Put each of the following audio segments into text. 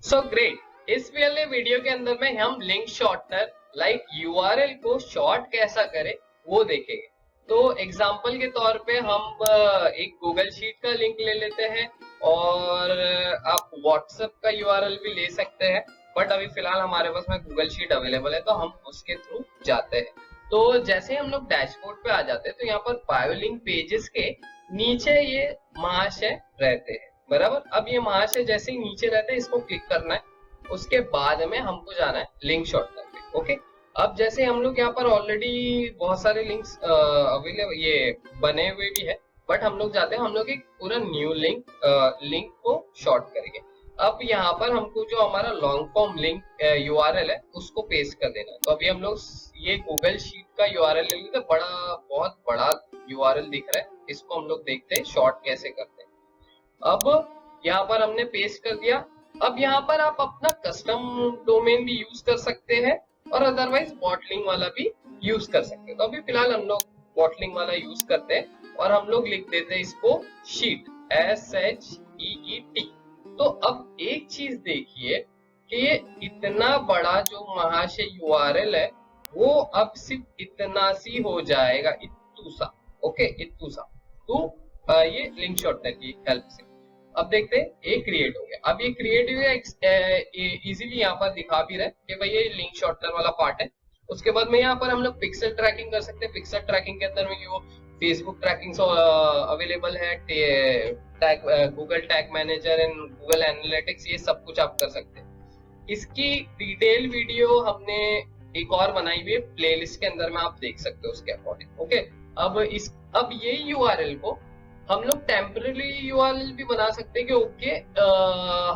So great. इस वाले video के अंदर में हम लिंक शॉर्टनर लाइक यूआरएल को शॉर्ट कैसा करें वो देखेंगे। तो एग्जांपल के तौर पे हम एक गूगल शीट का लिंक ले लेते हैं और आप व्हाट्सएप का यूआरएल भी ले सकते हैं, बट अभी फिलहाल हमारे पास में गूगल शीट अवेलेबल है तो हम उसके थ्रू जाते हैं। तो जैसे हम लोग डैशबोर्ड पे आ जाते हैं तो यहाँ पर बायो लिंक पेजेस के नीचे ये महाशय रहते हैं, बराबर। अब ये महाशय जैसे ही नीचे रहते हैं इसको क्लिक करना है, उसके बाद में हमको जाना है लिंक शॉर्टनर पे। ओके, अब जैसे हम लोग यहाँ पर ऑलरेडी बहुत सारे लिंक्स अवेलेबल ये बने हुए भी है, बट हम लोग जाते हैं, हम लोग एक पूरा न्यू लिंक को शॉर्ट करेंगे। अब यहाँ पर हमको जो हमारा लॉन्ग फॉर्म लिंक यूआरएल है उसको पेस्ट कर देना है। तो अभी हम लोग ये गूगल शीट का यूआरएल ले लेते हैं, बहुत बड़ा यूआरएल दिख रहा है, इसको हम लोग देखते हैं शॉर्ट कैसे करते हैं। अब यहाँ पर हमने पेस्ट कर दिया। अब यहाँ पर आप अपना कस्टम डोमेन भी यूज कर सकते हैं और अदरवाइज बॉटलिंग वाला भी यूज कर सकते हैं। तो अभी फिलहाल हम लोग बॉटलिंग वाला यूज करते हैं और हम लोग लिख देते हैं इसको शीट, SHEET। तो अब एक चीज देखिए कि ये इतना बड़ा जो महाशय यूआरएल है वो अब सिर्फ इतना सी हो जाएगा, इतू सा। ओके, इतू सा। तो ये लिंक शॉर्टनर की हेल्प से अब देखते हैं ये क्रिएट हो गया। अब ये क्रिएट हुआ इजीली यहाँ पर दिखा भी रहा है कि भाई ये लिंक शॉर्टनर वाला पार्ट है। उसके बाद में यहाँ पर हम लोग पिक्सल ट्रैकिंग कर सकते हैं। पिक्सल ट्रैकिंग के अंदर में वो फेसबुक ट्रैकिंग अवेलेबल है, Google tag manager and Google analytics, ये सब कुछ आप कर सकते हैं। इसकी डिटेल वीडियो हमने एक और बनाई हुई है, प्लेलिस्ट के अंदर में आप देख सकते हो उसके अकॉर्डिंग। ओके, अब ये यूआरएल को हम लोग टेम्पररी यूआरएल भी बना सकते हैं कि ओके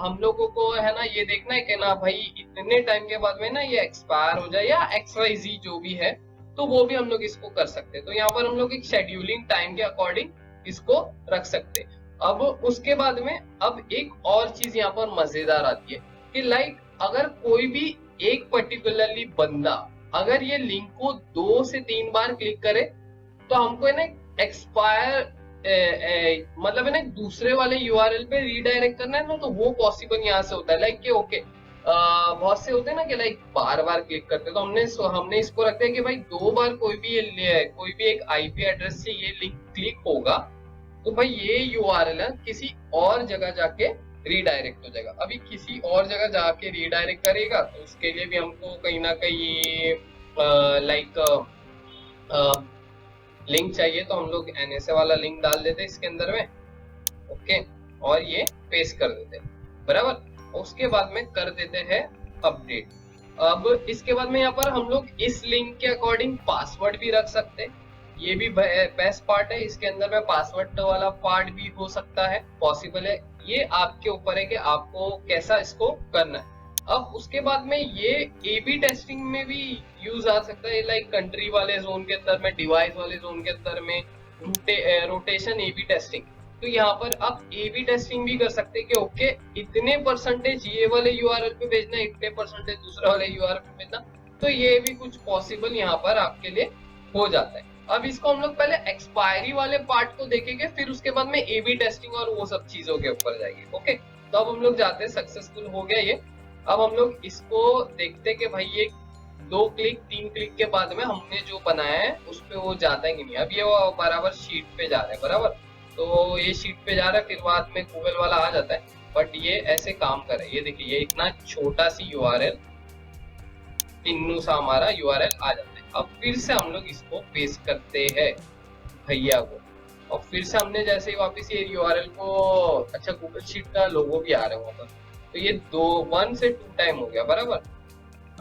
हम लोगों को है ना ये देखना है कि ना भाई इतने टाइम के बाद में ना ये एक्सपायर हो जाए या XYZ जो भी है, तो वो भी हम लोग इसको कर सकते हैं। तो यहाँ पर हम लोग एक शेड्यूलिंग टाइम के अकॉर्डिंग इसको रख सकते हैं। अब उसके बाद में अब एक और चीज यहाँ पर मजेदार आती है कि लाइक अगर कोई भी एक पर्टिकुलरली बंदा अगर ये लिंक को 2 से 3 बार क्लिक करे तो हमको है ना एक्सपायर मतलब है ना दूसरे वाले यूआरएल पे रीडायरेक्ट करना है ना, तो वो पॉसिबल यहाँ से होता है। लाइक कि ओके बहुत से होते हैं ना कि लाइक बार बार क्लिक करते हैं, तो हमने इसको रखते हैं कि भाई 2 बार कोई भी एक आईपी एड्रेस से ये लिंक क्लिक होगा तो भाई ये यूआरएल है किसी और जगह जाके रीडायरेक्ट हो जाएगा। अभी किसी और जगह जाके रीडायरेक्ट करेगा तो उसके लिए भी हमको कहीं ना कहीं लाइक लिंक चाहिए, तो हम लोग NSA वाला लिंक डाल देते हैं इसके अंदर में। ओके, और ये पेस्ट कर देते हैं, बराबर। उसके बाद में कर देते हैं अपडेट। अब इसके बाद में यहाँ पर हम लोग इस लिंक के अकॉर्डिंग पासवर्ड भी रख सकते हैं। ये भी बेस्ट पार्ट है, इसके अंदर में पासवर्ड वाला पार्ट भी हो सकता है, पॉसिबल है। ये आपके ऊपर है कि आपको कैसा इसको करना है। अब उसके बाद में ये A/B टेस्टिंग में भी यूज आ सकता है, लाइक कंट्री वाले जोन के अंदर में, डिवाइस वाले जोन के अंदर में, रोटेशन A/B टेस्टिंग। तो यहाँ पर आप A/B टेस्टिंग भी कर सकते हैं कि ओके इतने परसेंटेज ये वाले यूआरएल पे भेजना, इतने परसेंटेज दूसरे वाले यूआरएल पे भेजना, तो ये भी कुछ पॉसिबल यहाँ पर आपके लिए हो जाता है। अब इसको हम लोग पहले एक्सपायरी वाले पार्ट को देखेंगे, फिर उसके बाद में A/B टेस्टिंग और वो सब चीजों के ऊपर जाएंगे। ओके, तो अब हम लोग जाते हैं, सक्सेसफुल हो गया ये। अब हम लोग इसको देखते हैं कि भाई ये 2 क्लिक 3 क्लिक के बाद में हमने जो बनाया है उस पे वो जाता है कि नहीं। अब ये वो बराबर शीट पे जा रहा है, बराबर। तो ये शीट पे जा रहा है, फिर बाद में गूगल वाला आ जाता है, बट ये ऐसे काम कर रहा है। ये देखिए ये इतना छोटा सी यूआरएल, टिन्नू सा हमारा यूआरएल आ जाता है। अब फिर से हम लोग इसको पेस्ट करते हैं भैया को, और फिर से हमने जैसे ही वापस ये यूआरएल को, अच्छा गूगल शीट का लोगो भी आ रहा है वहां पर, तो ये 1 से 2 टाइम हो गया, बराबर।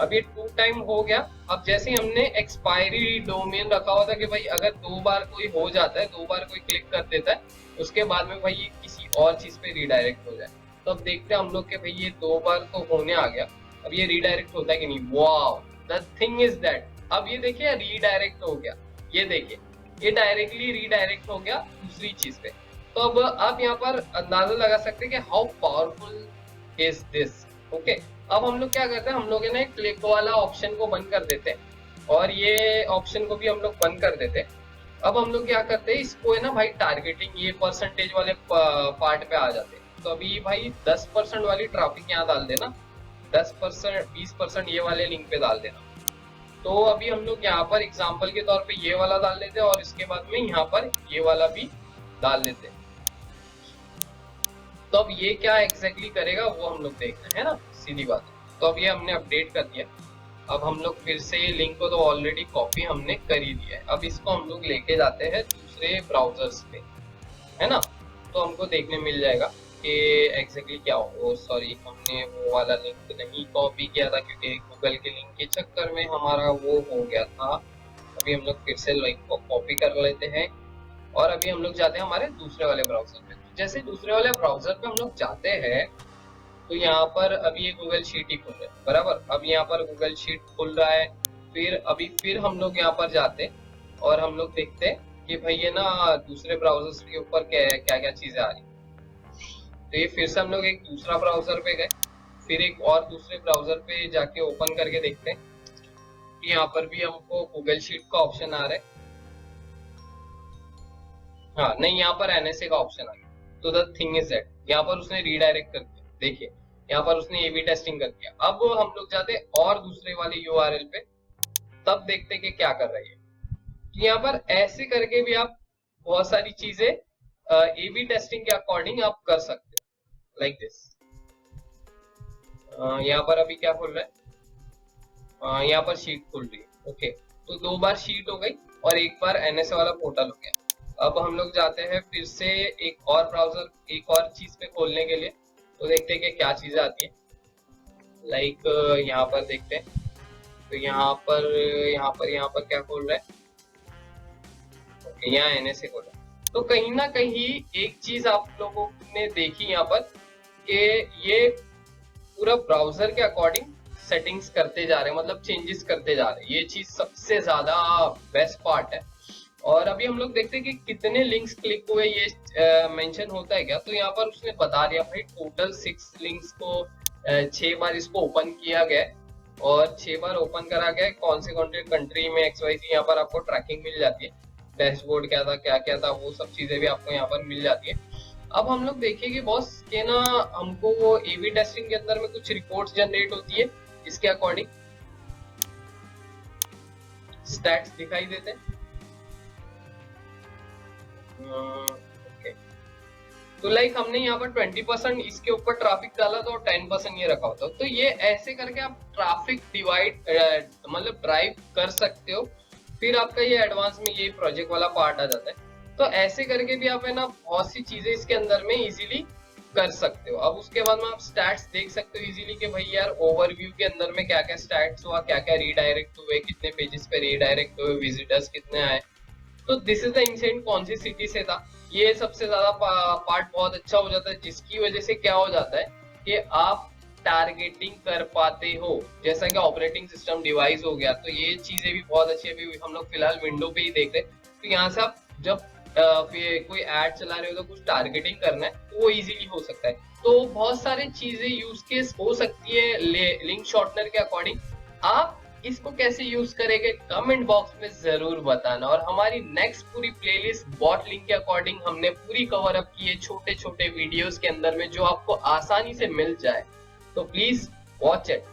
अब ये 2 टाइम हो गया। अब जैसे हमने एक्सपायरी डोमेन रखा हुआ था कि भाई अगर 2 बार कोई हो जाता है, 2 बार कोई क्लिक कर देता है, उसके बाद में भाई ये किसी और चीज पे रीडायरेक्ट हो जाए। तो अब देखते हैं हम लोग के भाई ये 2 बार तो होने आ गया, अब ये रीडायरेक्ट होता है कि नहीं। Wow, the thing is that अब ये देखिए रीडायरेक्ट हो गया, ये देखिए ये डायरेक्टली रीडायरेक्ट हो गया दूसरी चीज पे। तो अब आप यहाँ पर अंदाजा लगा सकते हैं कि how powerful is this. Okay, अब हम लोग क्या करते हैं, हम लोग है ना क्लिक वाला ऑप्शन को बंद कर देते हैं और ये ऑप्शन को भी हम लोग बंद कर देते हैं। अब हम लोग क्या करते हैं, इसको है ना भाई टारगेटिंग ये परसेंटेज वाले पार्ट पे आ जाते हैं। तो अभी भाई 10% वाली ट्रैफिक यहाँ डाल देना, 10% 20% ये वाले लिंक पे डाल देना। तो अभी हम लोग यहाँ पर एग्जाम्पल के तौर पे ये वाला डाल लेते हैं और इसके बाद में यहाँ पर ये वाला भी डाल लेते हैं। तो अब ये क्या एग्जैक्टली करेगा वो हम लोग देख रहे हैं ना, सीधी बात है। तो अब ये हमने अपडेट कर दिया। अब हम लोग फिर से ये लिंक को तो ऑलरेडी कॉपी हमने कर ही दिया है। अब इसको हम लोग लेके जाते हैं दूसरे ब्राउजर्स पे, है ना। तो हमको देखने मिल जाएगा कि एग्जैक्टली क्या हो। सॉरी, हमने वो वाला लिंक नहीं कॉपी किया था क्योंकि गूगल के लिंक के चक्कर में हमारा वो हो गया था। अभी हम लोग फिर से लिंक को कॉपी कर लेते हैं और अभी हम लोग जाते हैं हमारे दूसरे वाले ब्राउजर पे। जैसे दूसरे वाले ब्राउजर पे हम लोग जाते हैं तो यहाँ पर अभी ये गूगल शीट ही खुल रहा है, बराबर। अब यहाँ पर गूगल शीट खुल रहा है। फिर हम लोग यहाँ पर जाते और हम लोग देखते हैं कि भाई ये ना दूसरे ब्राउजर्स के ऊपर क्या क्या चीजें आ रही। तो ये फिर से हम लोग एक दूसरा ब्राउजर पे गए, फिर एक और दूसरे ब्राउजर पे जाके ओपन करके देखते हैं कि यहाँ पर भी हमको गूगल शीट का ऑप्शन आ रहा है। हाँ नहीं, यहाँ पर एनएसए का ऑप्शन आ गया। तो द थिंग इज दैट यहाँ पर उसने रीडायरेक्ट कर दिया। देखिए यहाँ पर उसने ए बी टेस्टिंग कर दिया। अब हम लोग जाते हैं और दूसरे वाले यूआरएल पे, तब देखते कि क्या कर रही है। तो यहाँ पर ऐसे करके भी आप बहुत सारी चीजें ए बी टेस्टिंग के अकॉर्डिंग आप कर सकते हो, लाइक दिस। यहाँ पर अभी क्या खुल रहा है, यहाँ पर शीट खुल रही है। ओके, तो 2 बार शीट हो गई और 1 बार एनएसए वाला पोर्टल हो गया। अब हम लोग जाते हैं फिर से एक और ब्राउजर, एक और चीज पे खोलने के लिए। तो देखते हैं कि क्या चीजें आती है। लाइक यहाँ पर देखते हैं। तो यहाँ पर क्या खोल रहा है, यहाँ एनएसए खोल रहा है। तो कहीं ना कहीं एक चीज आप लोगों ने देखी यहाँ पर कि ये पूरा ब्राउजर के अकॉर्डिंग सेटिंग्स करते जा रहे हैं, मतलब चेंजेस करते जा रहे हैं। ये चीज सबसे ज्यादा बेस्ट पार्ट है। और अभी हम लोग देखते हैं कि कितने लिंक्स क्लिक हुए, ये मेंशन होता है क्या। तो यहाँ पर उसने बता दिया भाई टोटल 6 लिंक्स को 6 बार इसको ओपन किया गया और 6 बार ओपन करा गया। कौन से कंट्री में XYZ, यहाँ पर आपको ट्रैकिंग मिल जाती है। डैशबोर्ड क्या था वो सब चीजें भी आपको यहाँ पर मिल जाती है। अब हम लोग देखिए कि बॉस के ना हमको वो ए/बी टेस्टिंग के अंदर में कुछ रिपोर्ट्स जनरेट होती है, इसके अकॉर्डिंग स्टैट्स दिखाई देते हैं। ओके, तो लाइक हमने यहाँ पर 20% इसके ऊपर ट्रैफिक डाला था और 10% ये रखा होता। तो ये ऐसे करके आप ट्रैफिक डिवाइड मतलब ड्राइव कर सकते हो। फिर आपका ये एडवांस में ये प्रोजेक्ट वाला पार्ट आ जाता है। तो ऐसे करके भी आप है ना बहुत सी चीजें इसके अंदर में इजीली कर सकते हो। अब उसके बाद में आप स्टैट्स देख सकते हो इजीली कि भाई यार ओवरव्यू के अंदर में क्या क्या स्टैट्स हुआ, क्या क्या रीडायरेक्ट हुए, कितने पेजेस पे रीडायरेक्ट हुए, विजिटर्स कितने आए। तो दिस इज द इंसिडेंट कौन सी सिटी से था, ये सबसे ज्यादा पार्ट बहुत अच्छा हो जाता है, जिसकी वजह से क्या हो जाता है कि आप टारगेटिंग कर पाते हो। जैसा कि ऑपरेटिंग सिस्टम डिवाइस हो गया, तो ये चीजें भी बहुत अच्छी है। अभी हम लोग फिलहाल विंडो पे ही देख रहे हैं। तो यहाँ से आप जब कोई एड चला रहे हो तो कुछ टारगेटिंग करना है तो वो इजीली हो सकता है। तो बहुत सारी चीजें यूज केस हो सकती है लिंक शॉर्टनर के अकॉर्डिंग। आप इसको कैसे यूज करेंगे कमेंट बॉक्स में जरूर बताना। और हमारी नेक्स्ट पूरी प्लेलिस्ट बॉट लिंक के अकॉर्डिंग हमने पूरी कवर अप की है छोटे छोटे वीडियोस के अंदर में, जो आपको आसानी से मिल जाए। तो प्लीज वॉच इट।